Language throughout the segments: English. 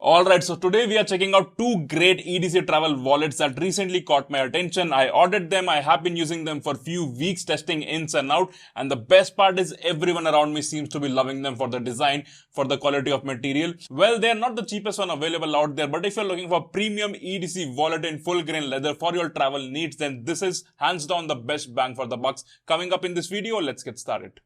Alright, so today we are checking out two great EDC travel wallets that recently caught my attention. I ordered them, I have been using them for few weeks, testing ins and out, and the best part is everyone around me seems to be loving them for the design, for the quality of material. Well, they are not the cheapest one available out there, but if you're looking for premium EDC wallet in full grain leather for your travel needs, then this is hands down the best bang for the bucks. Coming up in this video, let's get started.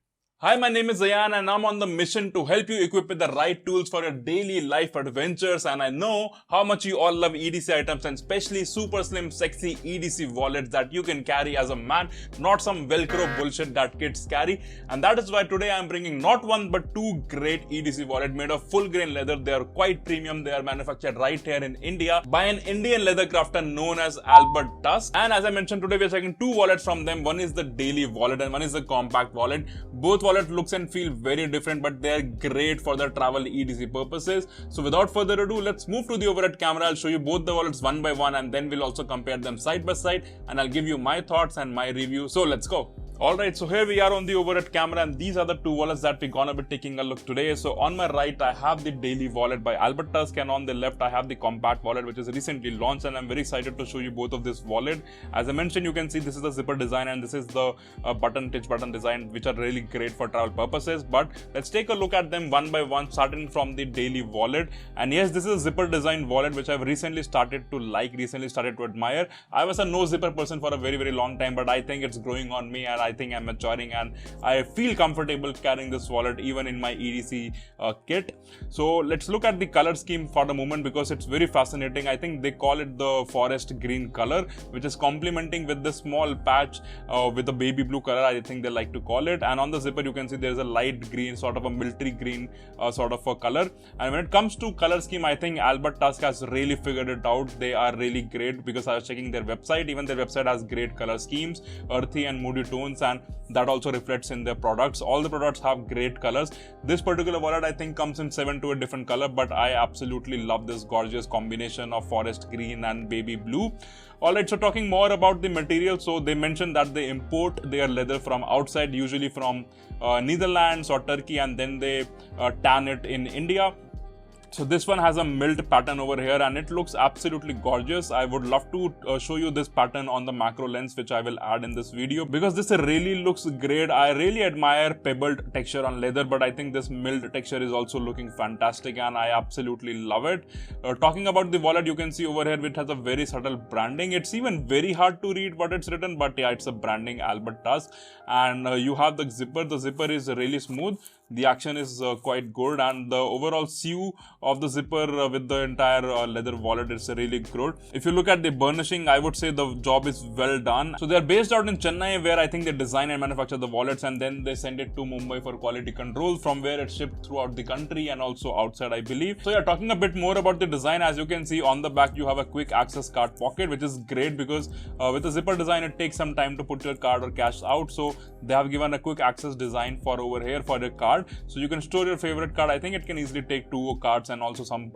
Hi, my name is Ayan and I'm on the mission to help you equip with the right tools for your daily life adventures, and I know how much you all love EDC items and especially super slim sexy EDC wallets that you can carry as a man, not some velcro bullshit that kids carry. And that is why today I'm bringing not one but two great EDC wallets made of full grain leather. They are quite premium. They are manufactured right here in India by an Indian leather crafter known as Albert Tusk. And as I mentioned, today we are checking two wallets from them. One is the daily wallet and one is the compact wallet. Both wallet looks and feel very different, but they are great for the travel EDC purposes. So without further ado, let's move to the overhead camera. I'll show you both the wallets one by one and then we'll also compare them side by side and I'll give you my thoughts and my review. So let's go. Alright, so here we are on the overhead camera and these are the two wallets that we're gonna be taking a look today. So on my right, I have the daily wallet by Albert Tusk, and on the left, I have the compact wallet which is recently launched, and I'm very excited to show you both of this wallet. As I mentioned, you can see this is the zipper design and this is the titch button design, which are really great for travel purposes. But let's take a look at them one by one, starting from the daily wallet. And yes, this is a zipper design wallet which I've recently started to admire. I was a no zipper person for a very long time, but I think it's growing on me and I think I'm maturing and I feel comfortable carrying this wallet even in my EDC kit. So let's look at the color scheme for the moment because it's very fascinating. I think they call it the forest green color, which is complementing with the small patch with the baby blue color, I think they like to call it. And on the zipper you can see there's a light green, sort of a military green sort of a color. And when it comes to color scheme, I think Albert Tusk has really figured it out. They are really great because I was checking their website. Even their website has great color schemes, earthy and moody tones, and that also reflects in their products. All the products have great colors. This particular wallet I think comes in 7 to a different color, but I absolutely love this gorgeous combination of forest green and baby blue. Alright, so talking more about the material, so they mentioned that they import their leather from outside, usually from Netherlands or Turkey, and then they tan it in India. So this one has a milled pattern over here and it looks absolutely gorgeous. I would love to show you this pattern on the macro lens, which I will add in this video because this really looks great. I really admire pebbled texture on leather, but I think this milled texture is also looking fantastic and I absolutely love it. Talking about the wallet, you can see over here it has a very subtle branding. It's even very hard to read what it's written, but yeah, it's a branding Albert Tusk. And you have the zipper. The zipper is really smooth. The action is quite good, and the overall sew of the zipper with the entire leather wallet is really good. If you look at the burnishing, I would say the job is well done. So they are based out in Chennai, where I think they design and manufacture the wallets, and then they send it to Mumbai for quality control, from where it's shipped throughout the country and also outside, I believe. So yeah, talking a bit more about the design, as you can see on the back, you have a quick access card pocket, which is great because with the zipper design, it takes some time to put your card or cash out. So they have given a quick access design for over here for your card. So you can store your favorite card. I think it can easily take 2 cards and also some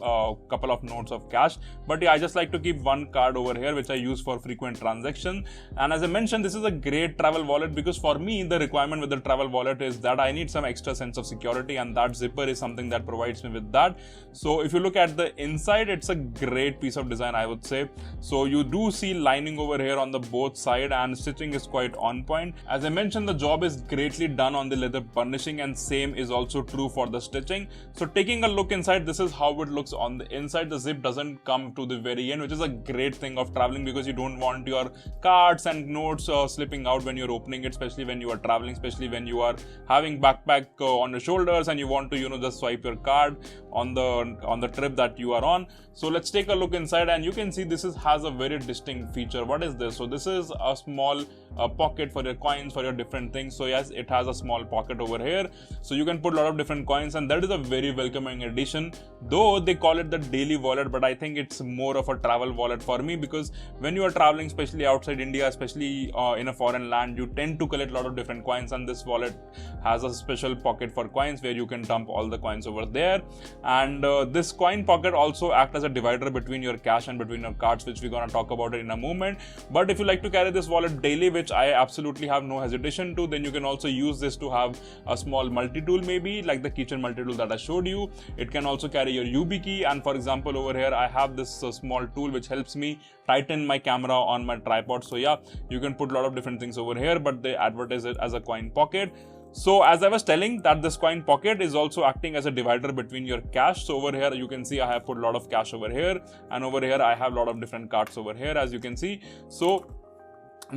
couple of notes of cash. But yeah, I just like to keep one card over here, which I use for frequent transaction. And as I mentioned, this is a great travel wallet because for me, the requirement with the travel wallet is that I need some extra sense of security, and that zipper is something that provides me with that. So if you look at the inside, it's a great piece of design, I would say. So you do see lining over here on the both side, and stitching is quite on point. As I mentioned, the job is greatly done on the leather burnishing, and same is also true for the stitching. So taking a look inside, this is how it looks on the inside. The zip doesn't come to the very end, which is a great thing of traveling because you don't want your cards and notes slipping out when you're opening it, especially when you are traveling, especially when you are having backpack on your shoulders and you want to just swipe your card on the trip that you are on. So let's take a look inside, and you can see this has a very distinct feature. What is this? So this is a small pocket for your coins, for your different things. So yes, it has a small pocket over here, so you can put a lot of different coins, and that is a very welcoming addition. Though they call it the daily wallet, but I think it's more of a travel wallet for me because when you are traveling, especially outside India, especially in a foreign land, you tend to collect a lot of different coins, and this wallet has a special pocket for coins where you can dump all the coins over there. And this coin pocket also acts as a divider between your cash and between your cards, which we're gonna talk about it in a moment. But if you like to carry this wallet daily, which I absolutely have no hesitation to, then you can also use this to have a small multi multi-tool maybe, like the keychain multi-tool that I showed you. It can also carry your YubiKey, and for example over here I have this small tool which helps me tighten my camera on my tripod. So yeah, you can put a lot of different things over here, but they advertise it as a coin pocket. So as I was telling, that this coin pocket is also acting as a divider between your cash. So over here you can see I have put a lot of cash over here, and over here I have a lot of different cards over here, as you can see. So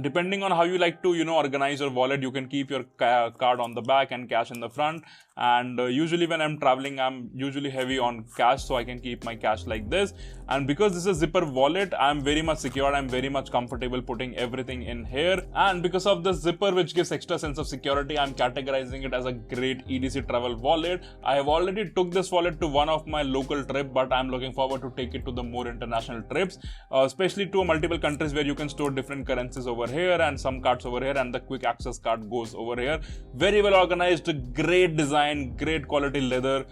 depending on how you like to organize your wallet, you can keep your card on the back and cash in the front. And usually when I'm traveling, I'm usually heavy on cash, so I can keep my cash like this. And because this is a zipper wallet, I'm very much secure, I'm very much comfortable putting everything in here. And because of the zipper, which gives extra sense of security, I'm categorizing it as a great EDC travel wallet. I have already took this wallet to one of my local trip, but I'm looking forward to take it to the more international trips, especially to multiple countries where you can store different currencies over here and some cards over here, and the quick access card goes over here. Very well organized, great design, great quality leather.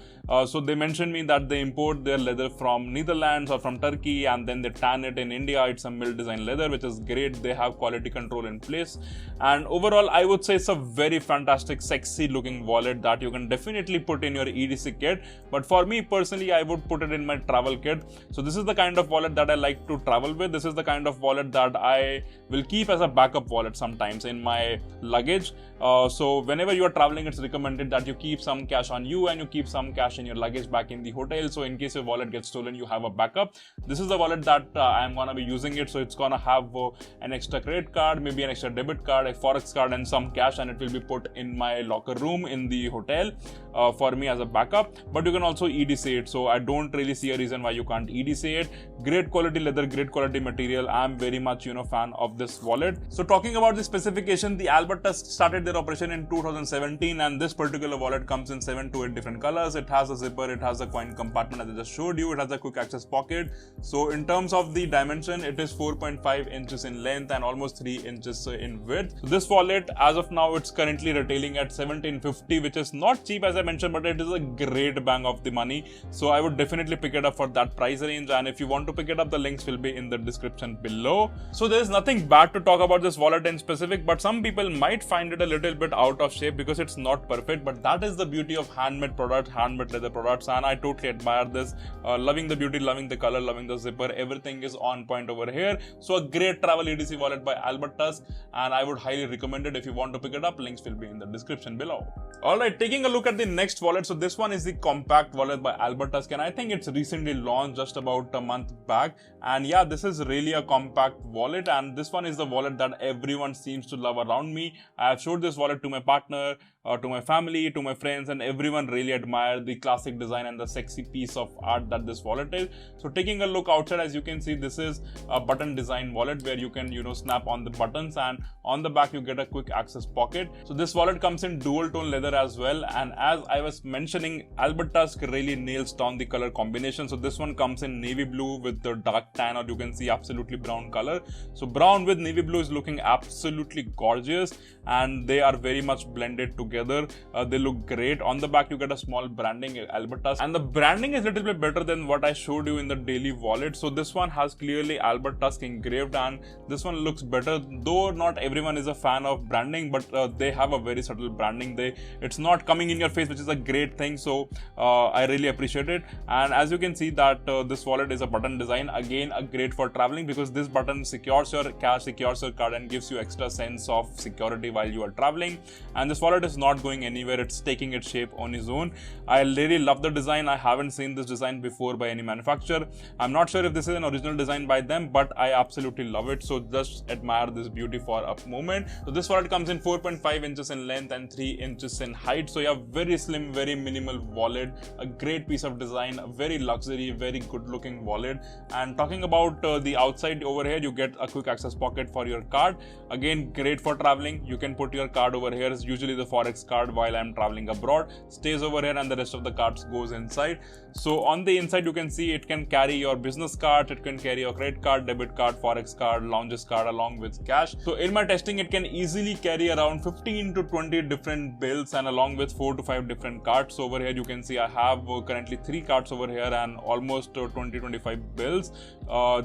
So they mentioned me that they import their leather from Netherlands or from Turkey, and then they tan it in India. It's a mill design leather, which is great. They have quality control in place, and overall I would say it's a very fantastic, sexy looking wallet that you can definitely put in your EDC kit. But for me personally, I would put it in my travel kit. So this is the kind of wallet that I like to travel with. This is the kind of wallet that I will keep as a backup wallet sometimes in my luggage. So whenever you are traveling, it's recommended that you keep some cash on you and you keep some cash in your luggage back in the hotel. So in case your wallet gets stolen, you have a backup. This is the wallet that I'm gonna be using it. So it's gonna have an extra credit card, maybe an extra debit card, a forex card, and some cash, and it will be put in my locker room in the hotel for me as a backup. But you can also EDC it, so I don't really see a reason why you can't EDC it. Great quality leather, great quality material. I'm very much fan of this wallet. So talking about the specification, the Albert Tusk started their operation in 2017, and this particular wallet comes in 7 to 8 different colors. It has a zipper, it has a coin compartment as I just showed you, it has a quick access pocket. So in terms of the dimension, it is 4.5 inches in length and almost 3 inches in width. So this wallet, as of now, it's currently retailing at $17.50, which is not cheap as I mentioned, but it is a great bang of the money. So I would definitely pick it up for that price range, and if you want to pick it up, the links will be in the description below. So there is nothing bad to talk about this wallet in specific, but some people might find it a little bit out of shape because it's not perfect. But that is the beauty of handmade products, handmade leather products, and I totally admire this. Loving the beauty, loving the color, loving the zipper, everything is on point over here. So a great travel EDC wallet by Albert Tusk, and I would highly recommend it. If you want to pick it up, links will be in the description below. Alright, taking a look at the next wallet. So this one is the compact wallet by Albert Tusk, and I think it's recently launched just about a month back. And yeah, this is really a compact wallet, and this one is the wallet that everyone seems to love around me. I have showed this wallet to my partner, to my family, to my friends, and everyone really admired the classic design and the sexy piece of art that this wallet is. So taking a look outside, as you can see, this is a button design wallet where you can snap on the buttons, and on the back you get a quick access pocket. So this wallet comes in dual tone leather as well, and as I was mentioning, Albert Tusk really nails down the color combination. So this one comes in navy blue with the dark tan, or you can see absolutely brown color. So brown with navy blue is looking absolutely gorgeous, and they are very much blended together. They look great. On the back you get a small branding, Albert Tusk, and the branding is a little bit better than what I showed you in the daily wallet. So this one has clearly Albert Tusk engraved, and this one looks better, though not everyone is a fan of branding, but they have a very subtle branding. It's not coming in your face, which is a great thing. So I really appreciate it. And as you can see that this wallet is a button design, again a great for traveling, because this button secures your cash, secures your card, and gives you extra sense of security while you are traveling. And this wallet is not going anywhere, it's taking its shape on its own. I really love the design. I haven't seen this design before by any manufacturer. I'm not sure if this is an original design by them, but I absolutely love it. So just admire this beauty for a moment. So this wallet comes in 4.5 inches in length and 3 inches in height. So you have very slim, very minimal wallet, a great piece of design, a very luxury, very good looking wallet. And talking about the outside over here, you get a quick access pocket for your card. Again, great for traveling. You can put your card over here. It's usually the forex card while I'm traveling abroad stays over here, and the rest of the cards goes inside. So on the inside you can see it can carry your business card, it can carry your credit card, debit card, forex card, lounges card along with cash. So in my testing, it can easily carry around 15 to 20 different bills, and along with 4 to 5 different cards. So over here you can see I have currently 3 cards over here and almost 20-25 bills.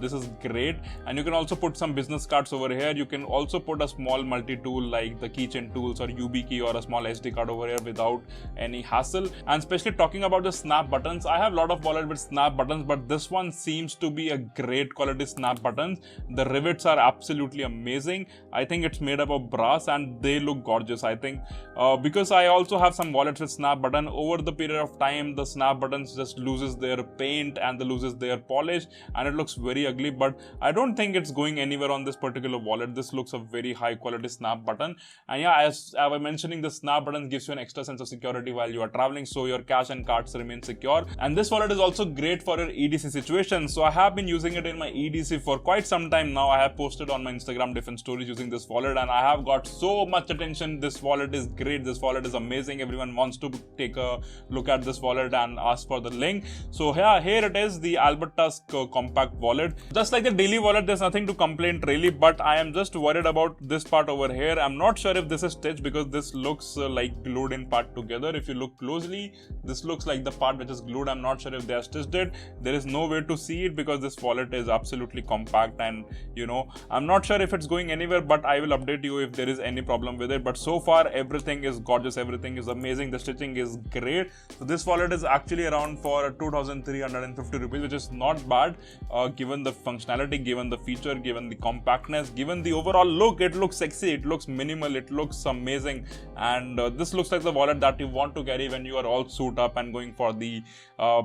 This is great. And you can also put some business cards over here. You can also put a small multi-tool like the keychain tools or YubiKey or a small SD card over here without any hassle. And especially talking about the snap buttons, I have a lot of wallet with snap buttons, but this one seems to be a great quality snap buttons. The rivets are absolutely amazing. I think it's made up of brass and they look gorgeous. I think because I also have some wallets with snap button, over the period of time the snap buttons just loses their paint and they loses their polish and it looks very ugly, but I don't think it's going anywhere on this particular wallet. This looks a very high quality snap button, and yeah, as I was mentioning, the snap button gives you an extra sense of security while you are traveling, so your cash and cards remain secure. And this wallet is also great for your EDC situation. So I have been using it in my EDC for quite some time now. I have posted on my Instagram different stories using this wallet and I have got so much attention. This wallet is great. This wallet is amazing. Everyone wants to take a look at this wallet and ask for the link. So yeah, here it is, the Albert Tusk compact wallet. Just like the daily wallet, there's nothing to complain really, but I am just worried about this part over here. I'm not sure if this is stitched because this looks like glued in part together. If you look closely, this looks like the part which is glued. I'm not sure if they are stitched it. There is no way to see it because this wallet is absolutely compact, and you know, I'm not sure if it's going anywhere, but I will update you if there is any problem with it. But so far everything is gorgeous, everything is amazing, the stitching is great. So this wallet is actually around for 2,350 rupees, which is not bad given the functionality, given the feature, given the compactness, given the overall look. It looks sexy, it looks minimal, it looks amazing, and this looks like the wallet that you want to carry when you are all suit up and going for the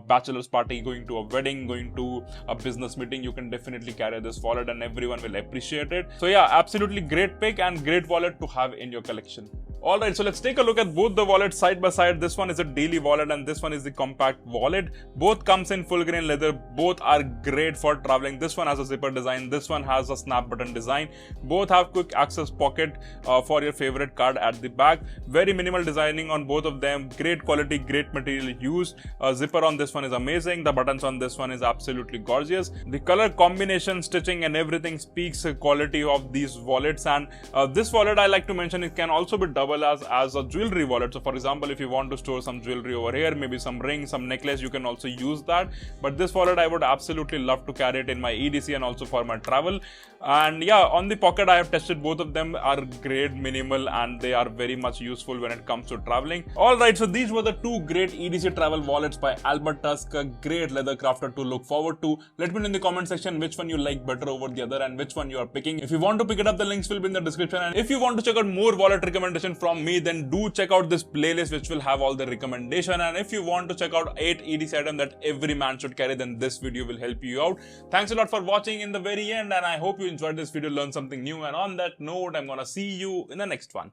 bachelor's party, going to a wedding, going to a business meeting. You can definitely carry this wallet and everyone will appreciate it. So yeah, absolutely great pick and great wallet to have in your collection. Alright, so let's take a look at both the wallets side by side. This one is a daily wallet and this one is the compact wallet. Both comes in full grain leather. Both are great for traveling. This one has a zipper design. This one has a snap button design. Both have quick access pocket for your favorite card at the back. Very minimal designing on both of them. Great quality, great material used. Zipper on this one is amazing. The buttons on this one is absolutely gorgeous. The color combination, stitching and everything speaks quality of these wallets. And this wallet, I like to mention, it can also be double as a jewelry wallet. So for example, if you want to store some jewelry over here, maybe some ring, some necklace, you can also use that. But this wallet I would absolutely love to carry it in my EDC and also for my travel. And yeah, on the pocket I have tested, both of them are great, minimal, and they are very much useful when it comes to traveling. Alright, so these were the two great EDC travel wallets by Albert Tusk, a great leather crafter to look forward to. Let me know in the comment section which one you like better over the other and which one you are picking. If you want to pick it up, the links will be in the description, and if you want to check out more wallet recommendation from me, then do check out this playlist which will have all the recommendation. And if you want to check out 8 EDC items that every man should carry, then this video will help you out. Thanks a lot for watching in the very end, and I hope you enjoyed this video, learned something new. And on that note, I'm gonna see you in the next one.